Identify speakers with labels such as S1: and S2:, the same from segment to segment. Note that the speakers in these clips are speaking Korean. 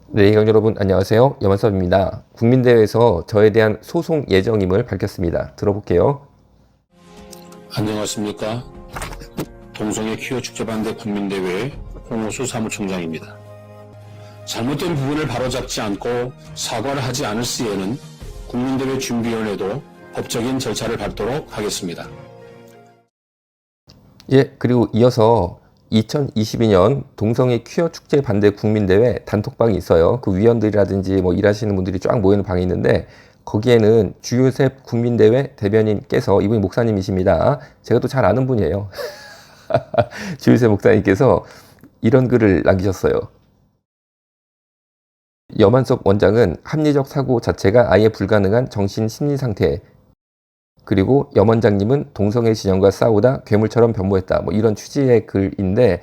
S1: 네, 여러분 안녕하세요. 염한섭입니다. 국민대회에서 저에 대한 소송 예정임을 밝혔습니다. 들어볼게요.
S2: 안녕하십니까. 동성애 퀴어 축제 반대 국민대회 홍호수 사무총장입니다. 잘못된 부분을 바로잡지 않고 사과를 하지 않을 시에는 국민대회 준비위원회도 법적인 절차를 밟도록 하겠습니다.
S1: 예, 그리고 이어서 2022년 동성애 퀴어 축제 반대 국민대회 단톡방이 있어요. 그 위원들이라든지 뭐 일하시는 분들이 쫙 모이는 방이 있는데 거기에는 주요셉 국민대회 대변인께서, 이분이 목사님이십니다. 제가 또 잘 아는 분이에요. 주요셉 목사님께서 이런 글을 남기셨어요. 염한섭 원장은 합리적 사고 자체가 아예 불가능한 정신 심리 상태, 그리고 염 원장님은 동성애 진영과 싸우다 괴물처럼 변모했다. 뭐 이런 취지의 글인데,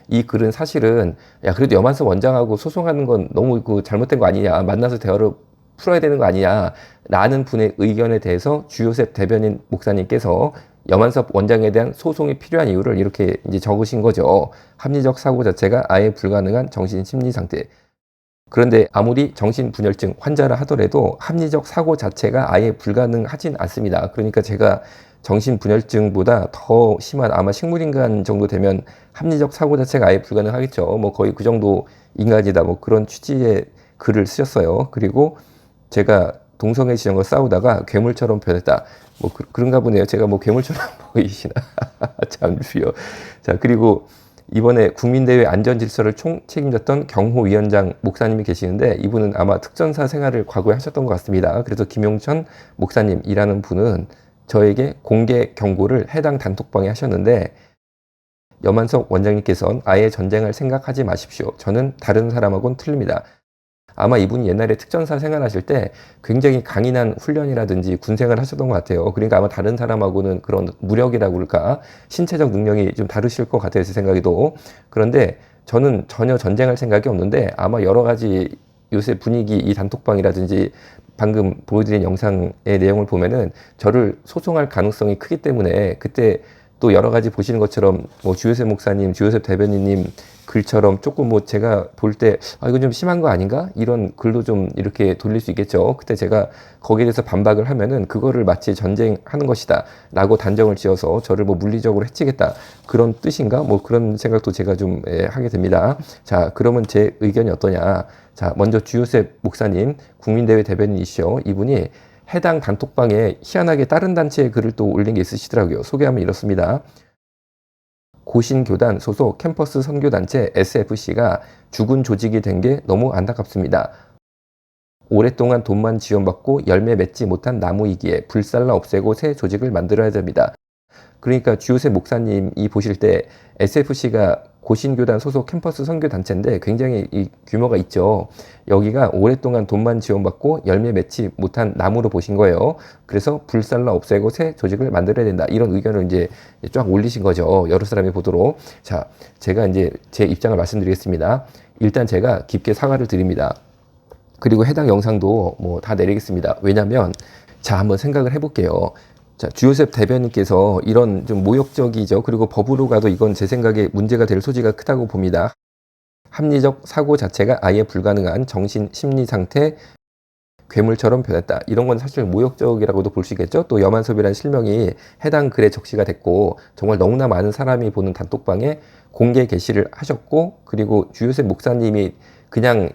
S1: 이 글은 사실은 야 그래도 염한섭 원장하고 소송하는 건 너무 그 잘못된 거 아니냐, 만나서 대화를 풀어야 되는 거 아니냐 라는 분의 의견에 대해서 주요셉 대변인 목사님께서 염한섭 원장에 대한 소송이 필요한 이유를 이렇게 이제 적으신 거죠. 합리적 사고 자체가 아예 불가능한 정신 심리 상태. 그런데 아무리 정신분열증 환자라 하더라도 합리적 사고 자체가 아예 불가능하진 않습니다. 그러니까 제가 정신분열증보다 더 심한 아마 식물인간 정도 되면 합리적 사고 자체가 아예 불가능하겠죠. 뭐 거의 그 정도 인간이다. 뭐 그런 취지의 글을 쓰셨어요. 그리고 제가 동성애 지형과 싸우다가 괴물처럼 변했다. 뭐 그런가 보네요. 제가 뭐 괴물처럼 보이시나. 참 주여. 자, 그리고 이번에 국민대회 안전질서를 총책임졌던 경호위원장 목사님이 계시는데, 이분은 아마 특전사 생활을 과거에 하셨던 것 같습니다. 그래서 김용천 목사님이라는 분은 저에게 공개 경고를 해당 단톡방에 하셨는데, 염한섭 원장님께서는 아예 전쟁을 생각하지 마십시오. 저는 다른 사람하고는 틀립니다. 아마 이분이 옛날에 특전사 생활하실 때 굉장히 강인한 훈련이라든지 군생활을 하셨던 것 같아요. 그러니까 아마 다른 사람하고는 그런 무력이라고 그럴까, 신체적 능력이 좀 다르실 것 같아요, 제 생각에도. 그런데 저는 전혀 전쟁할 생각이 없는데, 아마 여러 가지 요새 분위기, 이 단톡방이라든지 방금 보여드린 영상의 내용을 보면은 저를 소송할 가능성이 크기 때문에, 그때 또 여러 가지 보시는 것처럼 뭐 주요셉 목사님, 주요셉 대변인님 글처럼 조금 뭐 제가 볼 때 이건 좀 심한 거 아닌가? 이런 글도 좀 이렇게 돌릴 수 있겠죠. 그때 제가 거기에 대해서 반박을 하면은 그거를 마치 전쟁하는 것이다 라고 단정을 지어서 저를 뭐 물리적으로 해치겠다, 그런 뜻인가? 뭐 그런 생각도 제가 좀 하게 됩니다. 자, 그러면 제 의견이 어떠냐? 자, 먼저 주요셉 목사님, 국민대회 대변인이시죠. 이분이 해당 단톡방에 희한하게 다른 단체의 글을 또 올린 게 있으시더라고요. 소개하면 이렇습니다. 고신교단 소속 캠퍼스 선교단체 SFC가 죽은 조직이 된 게 너무 안타깝습니다. 오랫동안 돈만 지원받고 열매 맺지 못한 나무이기에 불살라 없애고 새 조직을 만들어야 됩니다. 그러니까 주요셉 목사님이 보실 때 SFC가 고신교단 소속 캠퍼스 선교단체인데 굉장히 이 규모가 있죠. 여기가 오랫동안 돈만 지원받고 열매 맺지 못한 나무로 보신 거예요. 그래서 불살라 없애고 새 조직을 만들어야 된다, 이런 의견을 이제 쫙 올리신 거죠. 여러 사람이 보도록. 자, 제가 이제 제 입장을 말씀드리겠습니다. 일단 제가 깊게 사과를 드립니다. 그리고 해당 영상도 뭐 다 내리겠습니다. 왜냐면, 자, 한번 생각을 해볼게요. 자, 주요셉 대변인께서 이런 좀 모욕적이죠. 그리고 법으로 가도 이건 제 생각에 문제가 될 소지가 크다고 봅니다. 합리적 사고 자체가 아예 불가능한 정신 심리 상태, 괴물처럼 변했다. 이런 건 사실 모욕적이라고도 볼 수 있겠죠. 또 염한섭이라는 실명이 해당 글에 적시가 됐고, 정말 너무나 많은 사람이 보는 단톡방에 공개 게시를 하셨고, 그리고 주요셉 목사님이 그냥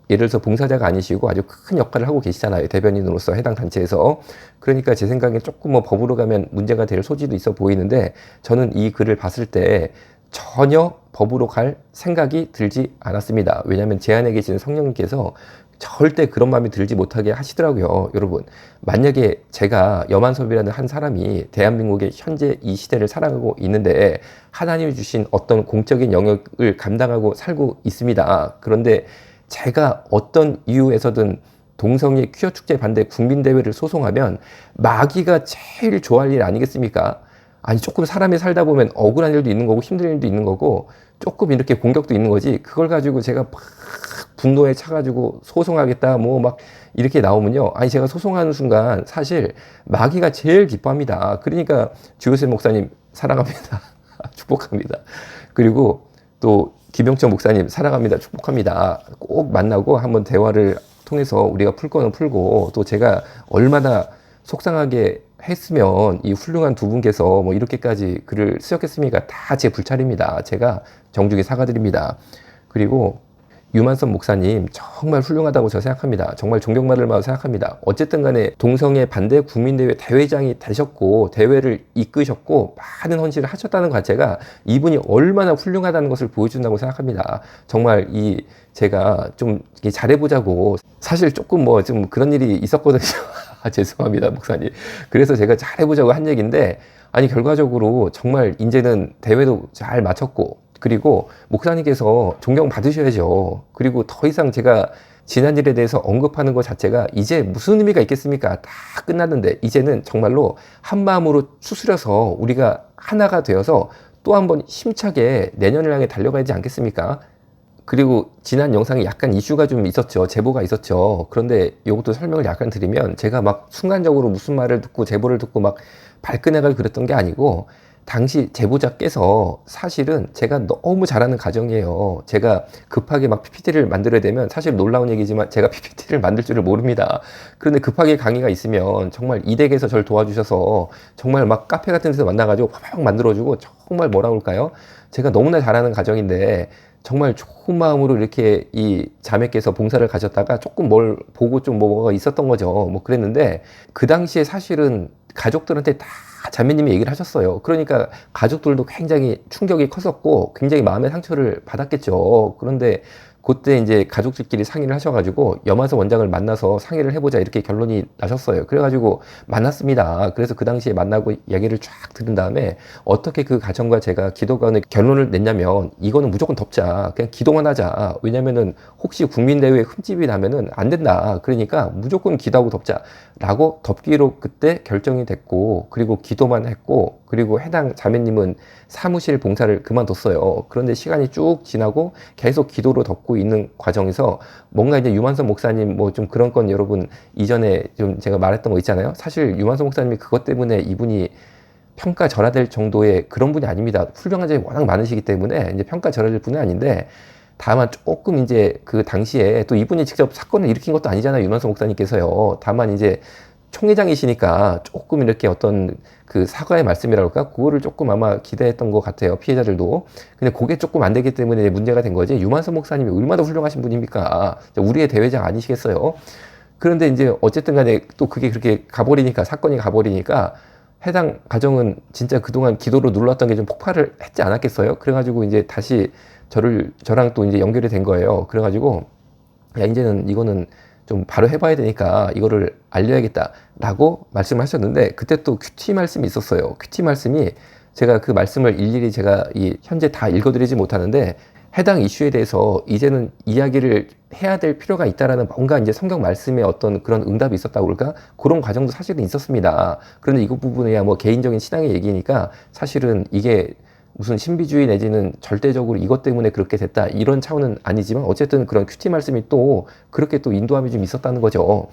S1: 예를 들어서 봉사자가 아니시고 아주 큰 역할을 하고 계시잖아요, 대변인으로서 해당 단체에서. 그러니까 제 생각에 조금 뭐 법으로 가면 문제가 될 소지도 있어 보이는데, 저는 이 글을 봤을 때 전혀 법으로 갈 생각이 들지 않았습니다. 왜냐하면 제 안에 계시는 성령님께서 절대 그런 마음이 들지 못하게 하시더라고요. 여러분, 만약에 제가 염한섭이라는 한 사람이 대한민국의 현재 이 시대를 살아가고 있는데 하나님이 주신 어떤 공적인 영역을 감당하고 살고 있습니다. 그런데 제가 어떤 이유에서든 동성애 퀴어 축제 반대 국민대회를 소송하면 마귀가 제일 좋아할 일 아니겠습니까? 아니, 조금 사람이 살다 보면 억울한 일도 있는 거고 힘든 일도 있는 거고 조금 이렇게 공격도 있는 거지, 그걸 가지고 제가 막 분노에 차가지고 소송하겠다 뭐 막 이렇게 나오면요, 아니 제가 소송하는 순간 사실 마귀가 제일 기뻐합니다. 그러니까 주요셉 목사님 사랑합니다. 축복합니다. 그리고 또 김영철 목사님 사랑합니다. 축복합니다. 꼭 만나고 한번 대화를 통해서 우리가 풀 거는 풀고, 또 제가 얼마나 속상하게 했으면 이 훌륭한 두 분께서 뭐 이렇게까지 글을 쓰셨겠습니까? 다 제 불찰입니다. 제가 정중히 사과드립니다. 그리고 유만선 목사님 정말 훌륭하다고 저 생각합니다. 정말 존경받을 만하다고 생각합니다. 어쨌든 간에 동성애 반대 국민대회 대회장이 되셨고 대회를 이끄셨고 많은 헌신을 하셨다는 것 자체가 이분이 얼마나 훌륭하다는 것을 보여준다고 생각합니다. 정말 제가 좀 잘해보자고, 사실 조금 뭐 좀 그런 일이 있었거든요. 죄송합니다, 목사님. 그래서 제가 잘해보자고 한 얘기인데, 아니 결과적으로 정말 이제는 대회도 잘 마쳤고, 그리고 목사님께서 존경받으셔야죠. 그리고 더 이상 제가 지난 일에 대해서 언급하는 것 자체가 이제 무슨 의미가 있겠습니까? 다 끝났는데 이제는 정말로 한 마음으로 추스려서 우리가 하나가 되어서 또 한 번 힘차게 내년을 향해 달려가야 되지 않겠습니까? 그리고 지난 영상에 약간 이슈가 좀 있었죠. 제보가 있었죠. 그런데 이것도 설명을 약간 드리면, 제가 막 순간적으로 무슨 말을 듣고 제보를 듣고 막 발끈해가지고 그랬던 게 아니고, 당시 제보자께서 사실은 제가 너무 잘하는 가정이에요. 제가 급하게 막 PPT를 만들어야 되면, 사실 놀라운 얘기지만 제가 PPT를 만들 줄을 모릅니다. 그런데 급하게 강의가 있으면 정말 이 댁에서 저를 도와주셔서 정말 막 카페 같은 데서 만나가지고 팍팍 만들어주고, 정말 뭐라 그럴까요? 제가 너무나 잘하는 가정인데 정말 좋은 마음으로 이렇게 이 자매께서 봉사를 가졌다가 조금 뭘 보고 좀 뭐가 있었던 거죠. 뭐 그랬는데, 그 당시에 사실은 가족들한테 다 자매님이 얘기를 하셨어요. 그러니까 가족들도 굉장히 충격이 컸었고 굉장히 마음의 상처를 받았겠죠. 그런데 그때 이제 가족들끼리 상의를 하셔가지고 염화서 원장을 만나서 상의를 해보자, 이렇게 결론이 나셨어요. 그래가지고 만났습니다. 그래서 그 당시에 만나고 얘기를 쫙 들은 다음에 어떻게 그 가정과 제가 기도관의 결론을 냈냐면, 이거는 무조건 덮자. 그냥 기도만 하자. 왜냐면은 혹시 국민대회에 흠집이 나면은 안 된다. 그러니까 무조건 기도하고 덮자. 라고 덮기로 그때 결정이 됐고, 그리고 기도만 했고, 그리고 해당 자매님은 사무실 봉사를 그만뒀어요. 그런데 시간이 쭉 지나고 계속 기도로 덮고 있는 과정에서 뭔가 이제 유만선 목사님 뭐 좀 그런 건 여러분 이전에 좀 제가 말했던 거 있잖아요. 사실 유만선 목사님이 그것 때문에 이분이 평가절하될 정도의 그런 분이 아닙니다. 훌륭한 점이 워낙 많으시기 때문에 이제 평가절하될 분은 아닌데, 다만 조금 이제 그 당시에 또 이분이 직접 사건을 일으킨 것도 아니잖아요, 유만선 목사님께서요. 다만 이제 총회장이시니까 조금 이렇게 어떤 그 사과의 말씀이랄까, 그거를 조금 아마 기대했던 것 같아요, 피해자들도. 근데 그게 조금 안 되기 때문에 문제가 된 거지, 유만선 목사님이 얼마나 훌륭하신 분입니까? 우리의 대회장 아니시겠어요? 그런데 이제 어쨌든 간에 또 그게 그렇게 가버리니까, 사건이 가버리니까 해당 가정은 진짜 그동안 기도로 눌렀던 게 좀 폭발을 했지 않았겠어요? 그래가지고 이제 다시 저랑 또 이제 연결이 된 거예요. 그래가지고 야, 이제는 이거는 좀 바로 해봐야 되니까 이거를 알려야겠다라고 말씀을 하셨는데, 그때 또 큐티 말씀이 있었어요. 큐티 말씀이, 제가 그 말씀을 일일이 제가 현재 다 읽어드리지 못하는데, 해당 이슈에 대해서 이제는 이야기를 해야 될 필요가 있다라는 뭔가 이제 성경 말씀에 어떤 그런 응답이 있었다고 그럴까? 그런 과정도 사실은 있었습니다. 그런데 이것 부분이야 뭐 개인적인 신앙의 얘기니까 사실은 이게 무슨 신비주의 내지는 절대적으로 이것 때문에 그렇게 됐다, 이런 차원은 아니지만 어쨌든 그런 큐티 말씀이 또 그렇게 또 인도함이 좀 있었다는 거죠.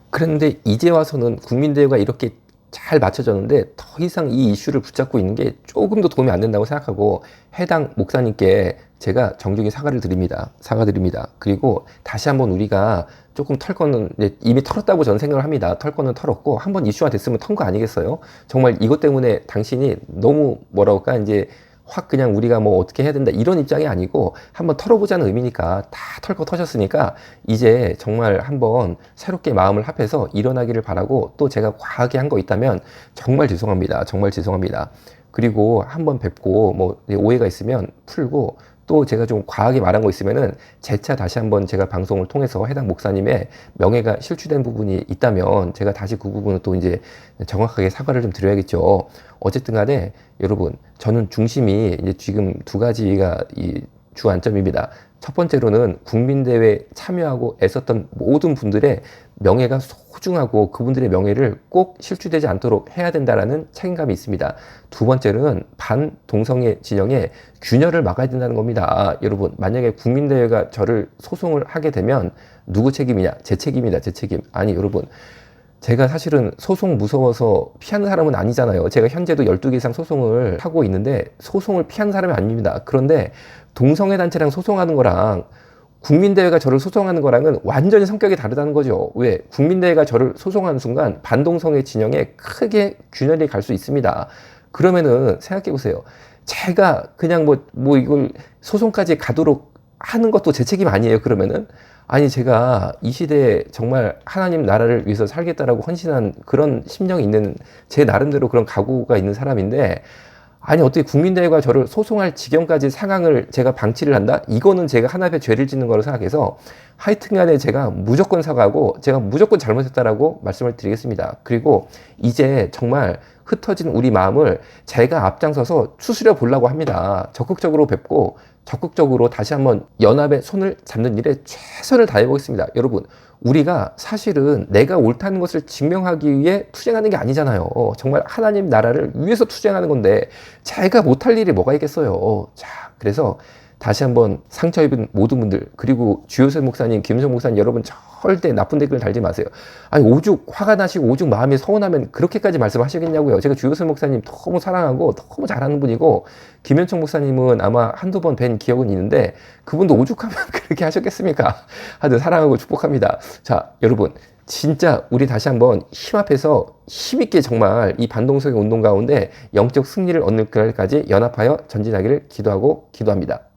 S1: 그런데 이제 와서는 국민대회가 이렇게 잘 맞춰졌는데 더 이상 이 이슈를 붙잡고 있는 게 조금도 도움이 안 된다고 생각하고, 해당 목사님께 제가 정중히 사과를 드립니다. 사과드립니다. 그리고 다시 한번 우리가 조금 털 거는 이미 털었다고 저는 생각을 합니다. 털 거는 털었고, 한번 이슈가 됐으면 턴 거 아니겠어요? 정말 이것 때문에 당신이 너무 뭐라 할까, 이제 확 그냥 우리가 뭐 어떻게 해야 된다 이런 입장이 아니고, 한번 털어보자는 의미니까, 다 털 거 터졌으니까 이제 정말 한번 새롭게 마음을 합해서 일어나기를 바라고, 또 제가 과하게 한 거 있다면 정말 죄송합니다. 정말 죄송합니다. 그리고 한번 뵙고 뭐 오해가 있으면 풀고, 또 제가 좀 과하게 말한 거 있으면은 재차 다시 한번 제가 방송을 통해서 해당 목사님의 명예가 실추된 부분이 있다면 제가 다시 그 부분을 또 이제 정확하게 사과를 좀 드려야겠죠. 어쨌든 간에 여러분, 저는 중심이 이제 지금 두 가지가 이 주 안점입니다. 첫 번째로는 국민대회에 참여하고 애썼던 모든 분들의 명예가 소중하고 그분들의 명예를 꼭 실추되지 않도록 해야 된다라는 책임감이 있습니다. 두 번째로는 반동성애 진영의 균열을 막아야 된다는 겁니다. 여러분, 만약에 국민대회가 저를 소송을 하게 되면 누구 책임이냐? 제 책임이다, 제 책임. 아니 여러분, 제가 사실은 소송 무서워서 피하는 사람은 아니잖아요. 제가 현재도 12개 이상 소송을 하고 있는데 소송을 피하는 사람이 아닙니다. 그런데 동성애 단체랑 소송하는 거랑 국민대회가 저를 소송하는 거랑은 완전히 성격이 다르다는 거죠. 왜? 국민대회가 저를 소송하는 순간 반동성애 진영에 크게 균열이 갈 수 있습니다. 그러면은 생각해 보세요. 제가 그냥 뭐 이걸 소송까지 가도록 하는 것도 제 책임 아니에요. 그러면은 아니 제가 이 시대에 정말 하나님 나라를 위해서 살겠다라고 헌신한 그런 심령이 있는 제 나름대로 그런 각오가 있는 사람인데 아니 어떻게 국민대회가 저를 소송할 지경까지 상황을 제가 방치를 한다? 이거는 제가 하나의 죄를 짓는 거로 생각해서 하여튼간에 제가 무조건 사과하고 제가 무조건 잘못했다라고 말씀을 드리겠습니다. 그리고 이제 정말 흩어진 우리 마음을 제가 앞장서서 추스려 보려고 합니다. 적극적으로 뵙고 적극적으로 다시 한번 연합의 손을 잡는 일에 최선을 다해 보겠습니다. 여러분, 우리가 사실은 내가 옳다는 것을 증명하기 위해 투쟁하는 게 아니잖아요. 정말 하나님 나라를 위해서 투쟁하는 건데 제가 못할 일이 뭐가 있겠어요. 자, 그래서 다시 한번 상처 입은 모든 분들, 그리고 주요셉 목사님, 김성 목사님, 여러분 절대 나쁜 댓글 달지 마세요. 아니 오죽 화가 나시고 오죽 마음이 서운하면 그렇게까지 말씀하시겠냐고요. 제가 주요셉 목사님 너무 사랑하고 너무 잘하는 분이고 김현청 목사님은 아마 한두 번 뵌 기억은 있는데 그분도 오죽하면 그렇게 하셨겠습니까? 하여튼 사랑하고 축복합니다. 자, 여러분 진짜 우리 다시 한번 힘합해서 힘있게 정말 이 반동성애 운동 가운데 영적 승리를 얻는 그날까지 연합하여 전진하기를 기도하고 기도합니다.